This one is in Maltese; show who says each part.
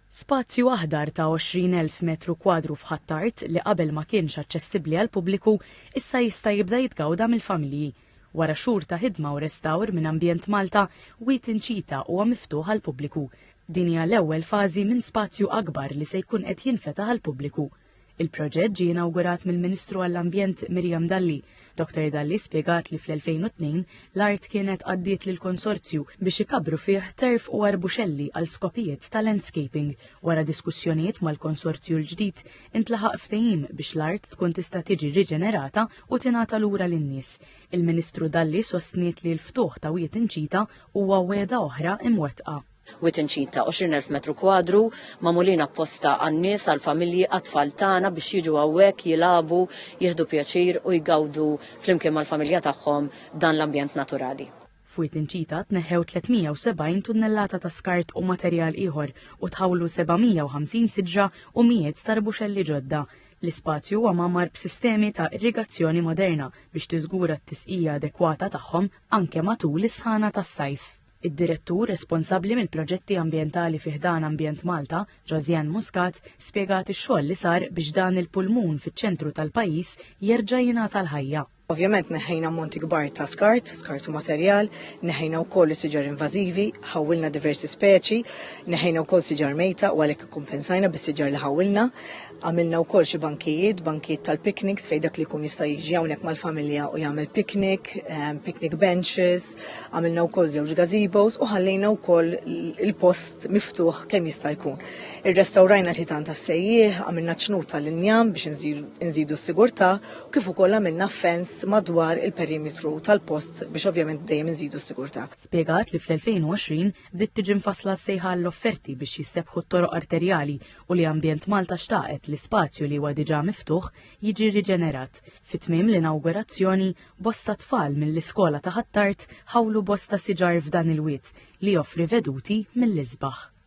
Speaker 1: Spazju aħdar ta' 20,000 metru kwadru f'Ħattart li qabel ma kienx aċċessibbli għal pubbliku issa jista' jibda jitgawda mill-familji. Wara xhur ta' ħidma u restawr minn Ambjent Malta, Wied Inċita huwa miftuħ għal pubbliku. Din hija l-ewwel fażi minn spazju akbar li se jkun qed jinfetaħ għal pubbliku. Il-proġett ġie inawgurat mill-Ministru għall-Ambjent Miriam Dalli. Dr. Dalli spjegat li fl-2002 l-art kienet għaddiet lill-konsorzju biex ikabru fih terf u arbuxelli għal skopijiet ta' landscaping. Wara diskussjonijiet mal-konsorzju l-ġdid intlaħaq ftehim biex l-art tkun tista' tiġi riġenerata u tingħata lura lin-nies. Il-Ministru Dalli sostniet li l-ftuħ ta' Wied Inċita huwa wegħda oħra imwettqa.
Speaker 2: Wied Inċita 20,000 metru kwadru magħmulin apposta għan-nies għall-familji għat-tfal tagħna biex jiġu hawnhekk jilagħbu, jieħdu pjaċir u jgawdu flimkien mal-familja tagħhom dan l-ambjent naturali.
Speaker 1: F'Wied Inċita tneħħew 370 tunnellata ta' skart u materjal ieħor u tħawlu 750 siġra u mijiet ta' arbuxelli ġodda. L-ispazju huwa magħmar b'sistemi ta' irrigazzjoni moderna biex tiżgura t-tisqija adekwata tagħhom anke matul is-sħana tas-sajf. Id-direttur responsabbli mill-proġetti ambjentali fih dan Ambjent Malta, Josiane Muscat, spjegat ix-xogħol li sar biex dan il-pulmun fiċ-ċentru tal-pajjiż jerġa' jingħata l-ħajja.
Speaker 3: Ovvjament neħħejna monti kbar ta' skart u materjal, neħħejna wkoll siġar invażivi, ħawilna diversi speċi, neħħejna wkoll siġar mejta u għalhekk ikkumpensajna bis-siġar li ħawilna. Għamilna wkoll xi bankijiet tal-picnics fejn dak li jkun jista' jiġi hawnhekk mal-familja u jagħmel picnic benches, għamilna wkoll żewġ gazebos u ħallejna wkoll il-post miftuħ kemm jista' jkun. Irrestawrajna l-ħitan tas-sejjieħ, għamilna ċnut tal-injam biex inżidu s-sigurtà u kif ukoll għamilna fens madwar il-perimetru tal-post biex ovvjament dejjem inżidu s-sigurtà.
Speaker 1: Spjegat li fl-2020 bdiet tiġi mfassla sejħa l-offerti biex jissebħu t-toroq arterjali u li Ambjent Malta xtaqet l-ispazju li huwa diġà miftuħ jiġi riġenerat. Fit-tmiem l-inawgurazzjoni bosta tfal mill-iskola ta' Ħattart ħawlu bosta siġar f'dan il-wied li joffri veduti mill-isbaħ.